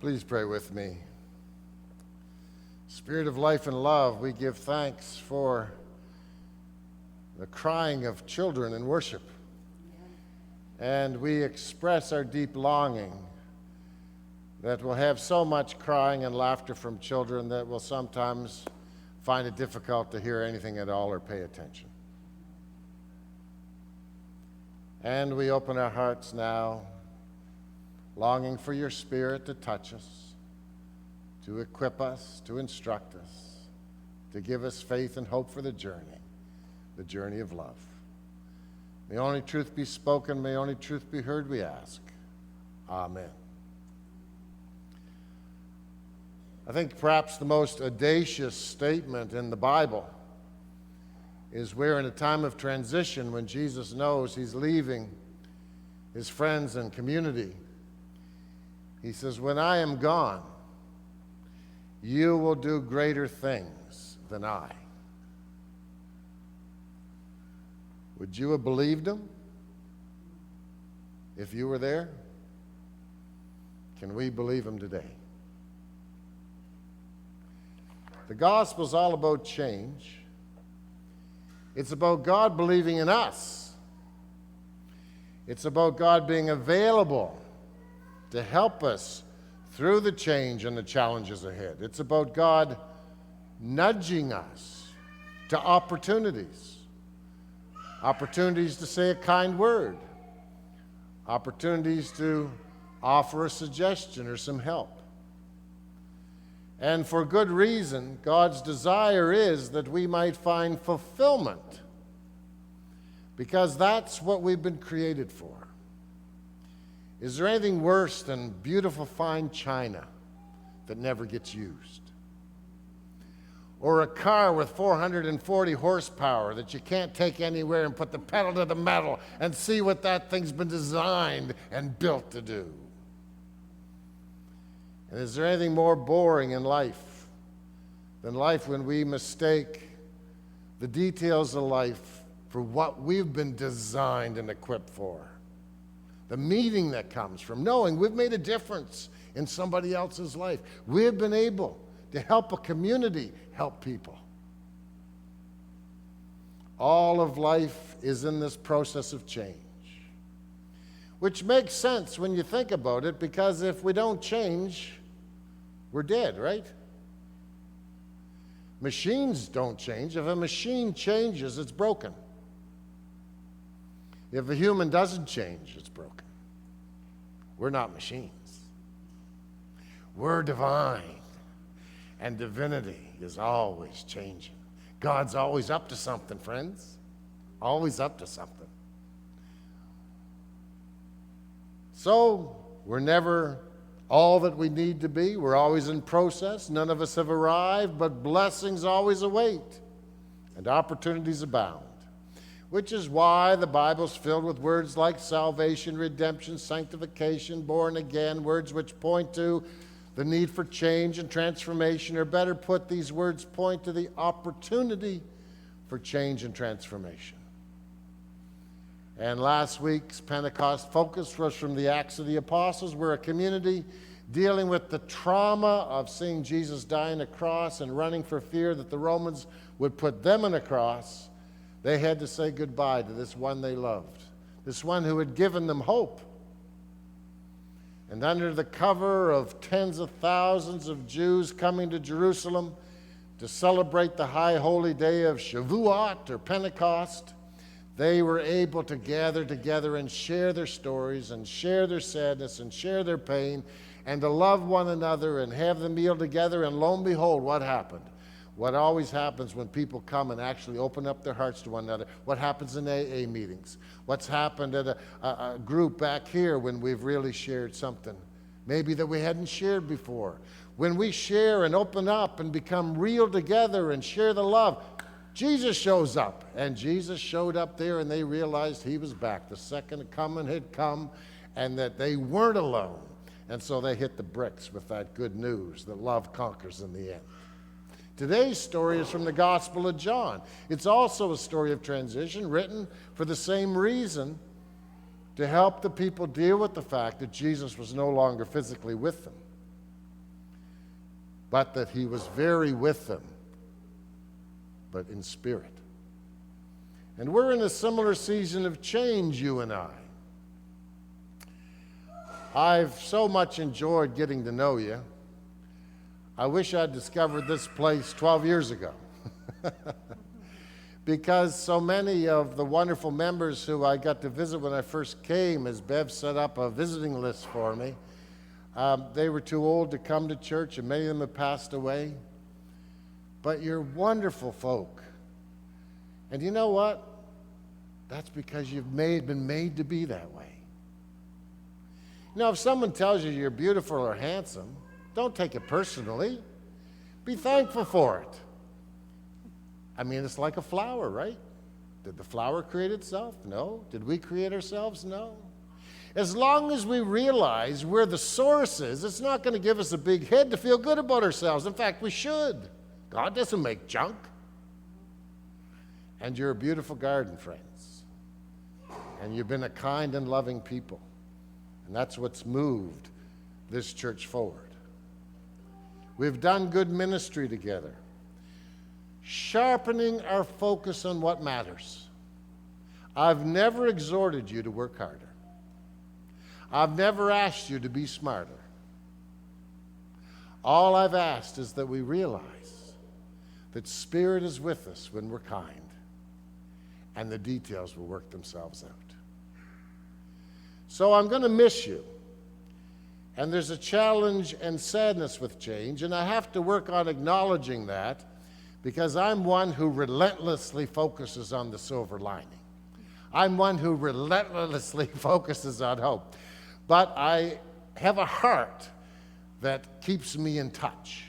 Please pray with me. Spirit of life and love, we give thanks for the crying of children in worship. And we express our deep longing that we'll have so much crying and laughter from children that we'll sometimes find it difficult to hear anything at all or pay attention. And we open our hearts now, longing for your Spirit to touch us, to equip us, to instruct us, to give us faith and hope for the journey of love. May only truth be spoken, may only truth be heard, we ask. Amen. I think perhaps the most audacious statement in the Bible is we're in a time of transition when Jesus knows he's leaving his friends and community. He says, when I am gone, you will do greater things than I. Would you have believed him if you were there? Can we believe him today? The gospel is all about change. It's about God believing in us. It's about God being available to help us through the change and the challenges ahead. It's about God nudging us to opportunities. Opportunities to say a kind word. Opportunities to offer a suggestion or some help. And for good reason, God's desire is that we might find fulfillment, because that's what we've been created for. Is there anything worse than beautiful fine china that never gets used? Or a car with 440 horsepower that you can't take anywhere and put the pedal to the metal and see what that thing's been designed and built to do? And is there anything more boring in life than life when we mistake the details of life for what we've been designed and equipped for? The meaning that comes from knowing we've made a difference in somebody else's life. We've been able to help a community help people. All of life is in this process of change, which makes sense when you think about it, because if we don't change, we're dead, right? Machines don't change. If a machine changes, it's broken. If a human doesn't change, it's broken. We're not machines. We're divine. And divinity is always changing. God's always up to something, friends. Always up to something. So, we're never all that we need to be. We're always in process. None of us have arrived, but blessings always await, and opportunities abound. Which is why the Bible's filled with words like salvation, redemption, sanctification, born again, words which point to the need for change and transformation, or better put, these words point to the opportunity for change and transformation. And last week's Pentecost focus was from the Acts of the Apostles, where a community dealing with the trauma of seeing Jesus die on a cross and running for fear that the Romans would put them on a cross, they had to say goodbye to this one they loved, this one who had given them hope. And under the cover of tens of thousands of Jews coming to Jerusalem to celebrate the high holy day of Shavuot or Pentecost, they were able to gather together and share their stories and share their sadness and share their pain and to love one another and have the meal together. And lo and behold, what happened? What always happens when people come and actually open up their hearts to one another. What happens in AA meetings? What's happened at a group back here when we've really shared something, maybe that we hadn't shared before. When we share and open up and become real together and share the love, Jesus shows up. And Jesus showed up there, and they realized he was back. The second coming had come, and that they weren't alone. And so they hit the bricks with that good news that love conquers in the end. Today's story is from the Gospel of John. It's also a story of transition, written for the same reason, to help the people deal with the fact that Jesus was no longer physically with them. but that he was very with them, but in spirit. And we're in a similar season of change, you and I. I've so much enjoyed getting to know you. I wish I'd discovered this place 12 years ago. Because so many of the wonderful members who I got to visit when I first came, as Bev set up a visiting list for me, they were too old to come to church, and many of them have passed away. But you're wonderful folk. And you know what? That's because you've been made to be that way. You know, if someone tells you you're beautiful or handsome, don't take it personally. Be thankful for it. I mean, it's like a flower, right? Did the flower create itself? No. Did we create ourselves? No. As long as we realize where the source is, it's not going to give us a big head to feel good about ourselves. In fact, we should. God doesn't make junk. And you're a beautiful garden, friends. And you've been a kind and loving people. And that's what's moved this church forward. We've done good ministry together, sharpening our focus on what matters. I've never exhorted you to work harder. I've never asked you to be smarter. All I've asked is that we realize that Spirit is with us when we're kind, and the details will work themselves out. So I'm going to miss you. And there's a challenge and sadness with change, and I have to work on acknowledging that, because I'm one who relentlessly focuses on the silver lining. I'm one who relentlessly focuses on hope. But I have a heart that keeps me in touch.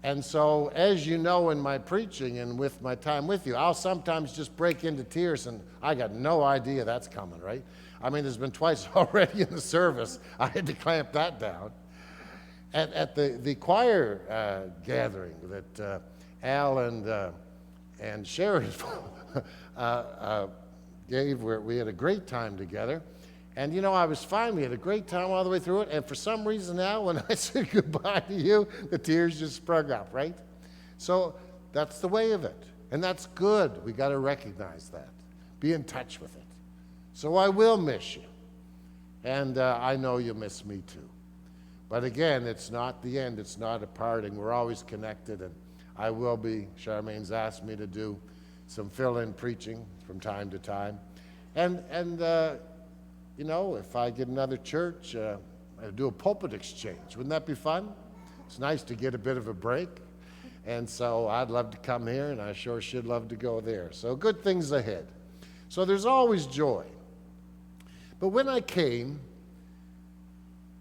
And so, as you know, in my preaching and with my time with you, I'll sometimes just break into tears, and I got no idea that's coming, right? I mean, there's been twice already in the service. I had to clamp that down. At the choir gathering that Al and Sherry gave, where we had a great time together. And, you know, I was fine. We had a great time all the way through it. And for some reason now, when I said goodbye to you, the tears just sprung up, right? So that's the way of it. And that's good. We got to recognize that. Be in touch with it. So I will miss you. And I know you'll miss me too. But again, it's not the end. It's not a parting. We're always connected. And I will be. Charmaine's asked me to do some fill-in preaching from time to time. And you know, if I get another church, I'll do a pulpit exchange. Wouldn't that be fun? It's nice to get a bit of a break. And so I'd love to come here, and I sure should love to go there. So good things ahead. So there's always joy. But when I came,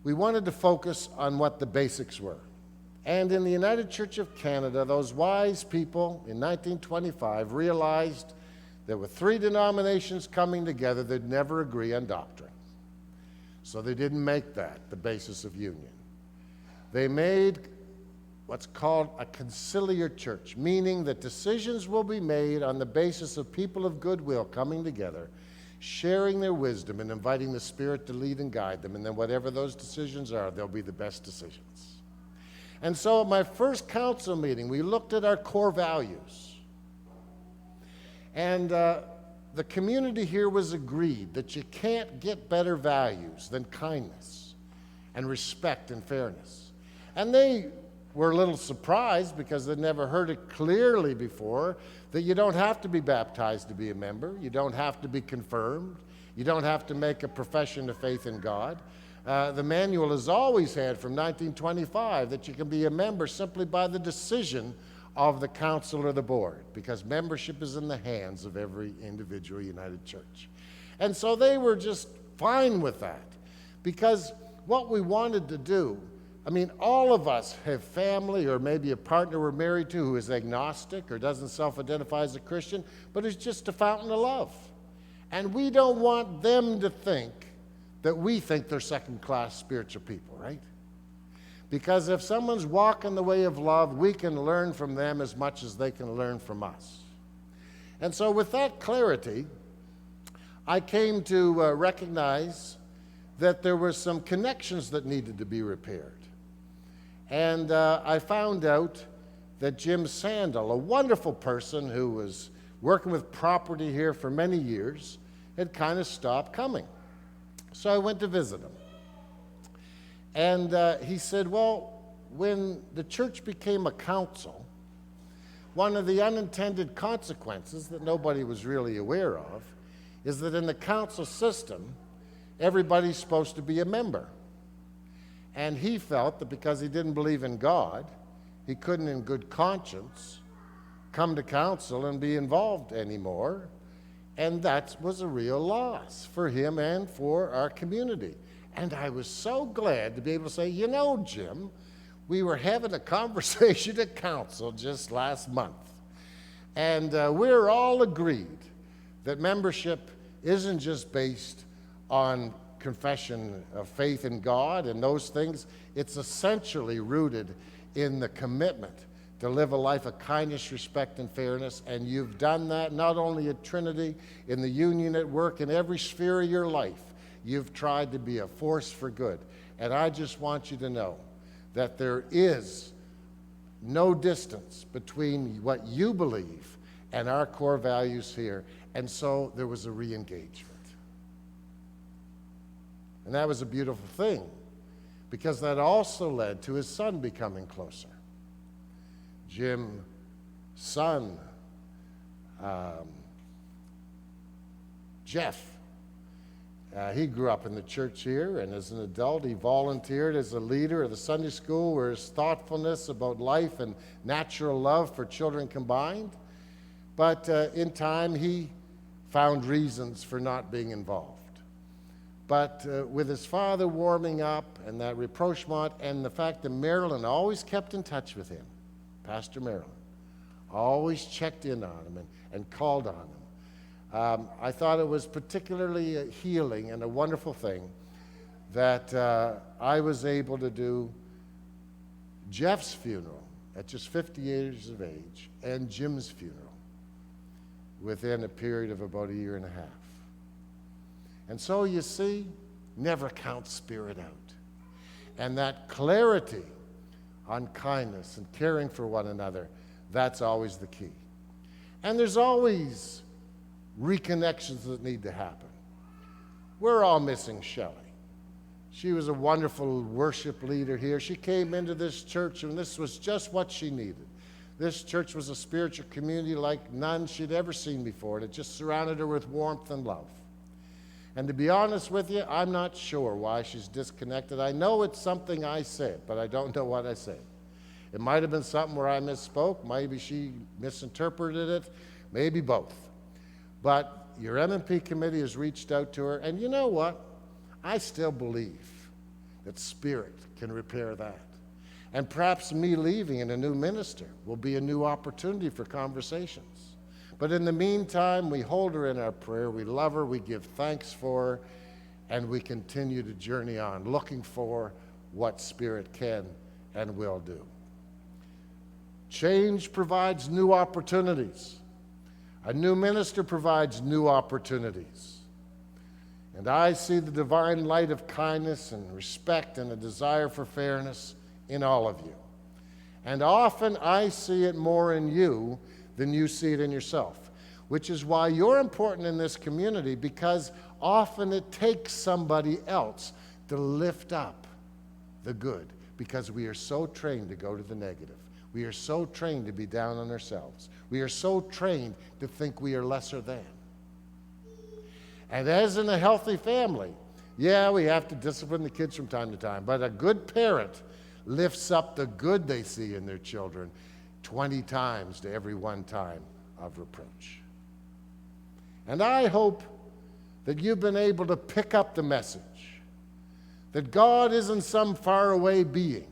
we wanted to focus on what the basics were. And in the United Church of Canada, those wise people in 1925 realized that with three denominations coming together, they'd never agree on doctrine. So they didn't make that the basis of union. They made what's called a conciliar church, meaning that decisions will be made on the basis of people of goodwill coming together, sharing their wisdom and inviting the Spirit to lead and guide them, and then whatever those decisions are, they'll be the best decisions. And so at my first council meeting, we looked at our core values. And the community here was agreed that you can't get better values than kindness and respect and fairness. And they were a little surprised, because they'd never heard it clearly before, that you don't have to be baptized to be a member. You don't have to be confirmed. You don't have to make a profession of faith in God. The manual has always had from 1925 that you can be a member simply by the decision of the council or the board, because membership is in the hands of every individual United Church. And so they were just fine with that, because what we wanted to do, I mean, all of us have family or maybe a partner we're married to who is agnostic or doesn't self-identify as a Christian, but is just a fountain of love. And we don't want them to think that we think they're second-class spiritual people, right? Because if someone's walking the way of love, we can learn from them as much as they can learn from us. And so with that clarity, I came to recognize that there were some connections that needed to be repaired. And I found out that Jim Sandel, a wonderful person who was working with property here for many years, had kind of stopped coming. So I went to visit him. And he said, well, when the church became a council, one of the unintended consequences that nobody was really aware of is that in the council system, everybody's supposed to be a member. And he felt that because he didn't believe in God, he couldn't in good conscience come to council and be involved anymore. And that was a real loss for him and for our community. And I was so glad to be able to say, you know, Jim, we were having a conversation at council just last month. And we're all agreed that membership isn't just based on confession of faith in God and those things. It's essentially rooted in the commitment to live a life of kindness, respect, and fairness. And you've done that not only at Trinity, in the union at work, in every sphere of your life. You've tried to be a force for good. And I just want you to know that there is no distance between what you believe and our core values here. And so there was a re-engagement. And that was a beautiful thing, because that also led to his son becoming closer. Jim's son, Jeff, he grew up in the church here, and as an adult, he volunteered as a leader of the Sunday school, where his thoughtfulness about life and natural love for children combined. But in time, he found reasons for not being involved. But with his father warming up and that rapprochement and the fact that Marilyn always kept in touch with him, Pastor Marilyn, always checked in on him and called on him. I thought it was particularly healing and a wonderful thing that I was able to do Jeff's funeral at just 50 years of age and Jim's funeral within a period of about a year and a half. And so you see, never count spirit out. And that clarity on kindness and caring for one another, that's always the key. And there's always reconnections that need to happen. We're all missing Shelley. She was a wonderful worship leader here. She came into this church, and this was just what she needed. This church was a spiritual community like none she'd ever seen before, and it just surrounded her with warmth and love. And to be honest with you, I'm not sure why she's disconnected. I know it's something I said, but I don't know what I said. It might have been something where I misspoke. Maybe she misinterpreted it. Maybe both. But your M&P committee has reached out to her, and you know what? I still believe that Spirit can repair that. And perhaps me leaving and a new minister will be a new opportunity for conversations. But in the meantime, we hold her in our prayer, we love her, we give thanks for her, and we continue to journey on, looking for what Spirit can and will do. Change provides new opportunities. A new minister provides new opportunities. And I see the divine light of kindness and respect and a desire for fairness in all of you. And often I see it more in you than you see it in yourself, which is why you're important in this community, because often it takes somebody else to lift up the good, because we are so trained to go to the negative. We are so trained to be down on ourselves. We are so trained to think we are lesser than. And as in a healthy family, yeah, we have to discipline the kids from time to time, but a good parent lifts up the good they see in their children 20 times to every one time of reproach. And I hope that you've been able to pick up the message that God isn't some faraway being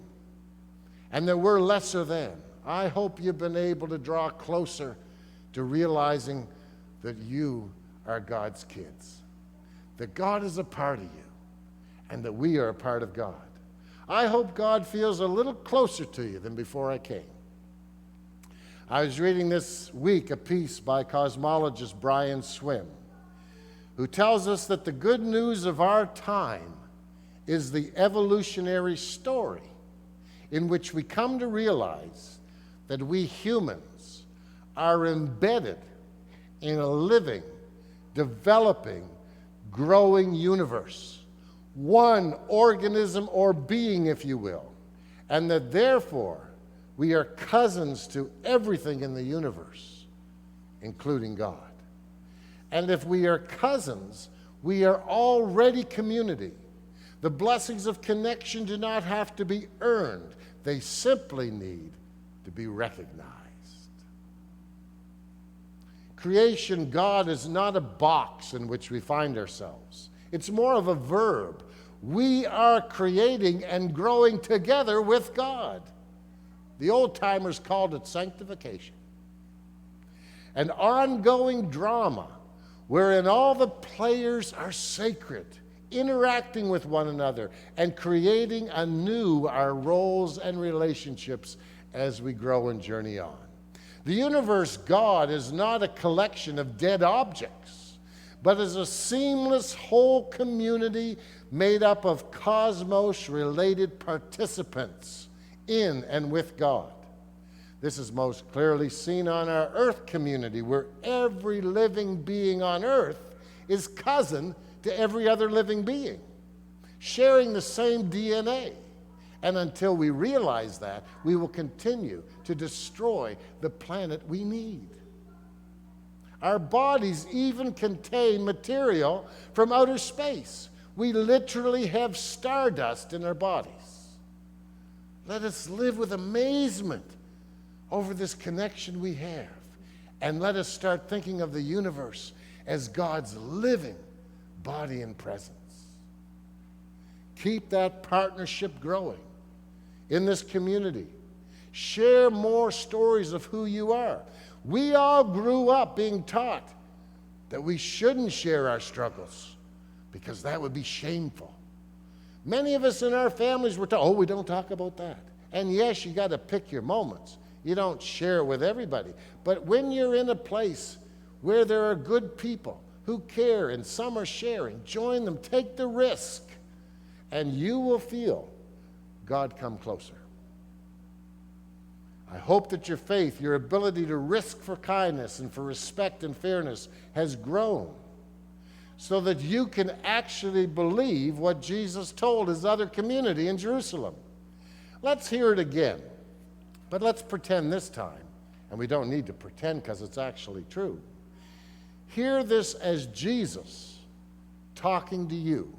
and that we're lesser than. I hope you've been able to draw closer to realizing that you are God's kids, that God is a part of you, and that we are a part of God. I hope God feels a little closer to you than before I came. I was reading this week a piece by cosmologist Brian Swim, who tells us that the good news of our time is the evolutionary story. in which we come to realize that we humans are embedded in a living, developing, growing universe, one organism or being, if you will, and that therefore we are cousins to everything in the universe, including God. And if we are cousins, we are already community. The blessings of connection do not have to be earned. They simply need to be recognized. Creation God is not a box in which we find ourselves. It's more of a verb. We are creating and growing together with God. The old-timers called it sanctification. An ongoing drama wherein all the players are sacred, interacting with one another and creating anew our roles and relationships as we grow and journey on. The universe God is not a collection of dead objects, but is a seamless whole community made up of cosmos-related participants in and with God. This is most clearly seen on our earth community, where every living being on earth is cousin to every other living being, sharing the same DNA. And until we realize that, we will continue to destroy the planet we need. Our bodies even contain material from outer space. We literally have stardust in our bodies. Let us live with amazement over this connection we have, and let us start thinking of the universe as God's living body and presence. Keep that partnership growing in this community. Share more stories of who you are. We all grew up being taught that we shouldn't share our struggles because that would be shameful. Many of us in our families were taught, oh, we don't talk about that. And yes, you got to pick your moments. You don't share it with everybody. But when you're in a place where there are good people who care and some are sharing, join them, take the risk, and you will feel God come closer. I hope that your faith, your ability to risk for kindness and for respect and fairness has grown so that you can actually believe what Jesus told his other community in Jerusalem. Let's hear it again. But let's pretend this time, and we don't need to pretend because it's actually true. Hear this as Jesus talking to you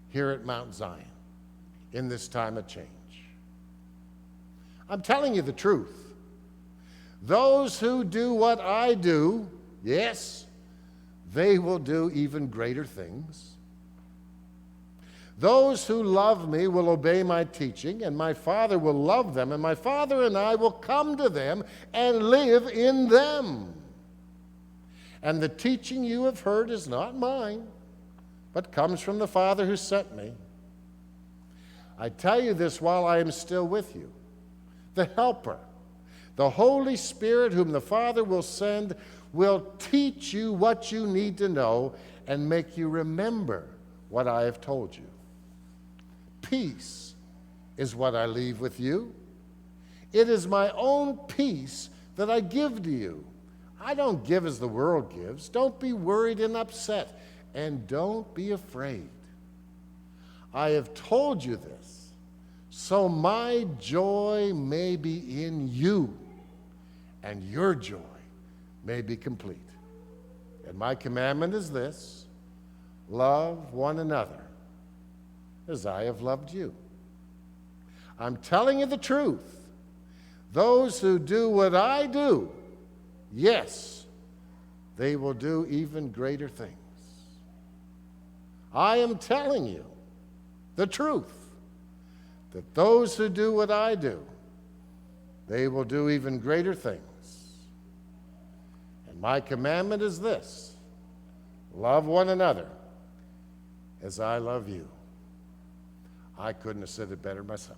here at Mount Zion in this time of change. I'm telling you the truth. Those who do what I do, yes, they will do even greater things. Those who love me will obey my teaching, and my Father will love them, and my Father and I will come to them and live in them. And the teaching you have heard is not mine, but comes from the Father who sent me. I tell you this while I am still with you. The Helper, the Holy Spirit whom the Father will send, will teach you what you need to know and make you remember what I have told you. Peace is what I leave with you. It is my own peace that I give to you. I don't give as the world gives. Don't be worried and upset, and don't be afraid. I have told you this, so my joy may be in you, and your joy may be complete. And my commandment is this: love one another as I have loved you. I'm telling you the truth. Those who do what I do, yes, they will do even greater things. I am telling you the truth, that those who do what I do, they will do even greater things. And my commandment is this: love one another as I love you. I couldn't have said it better myself.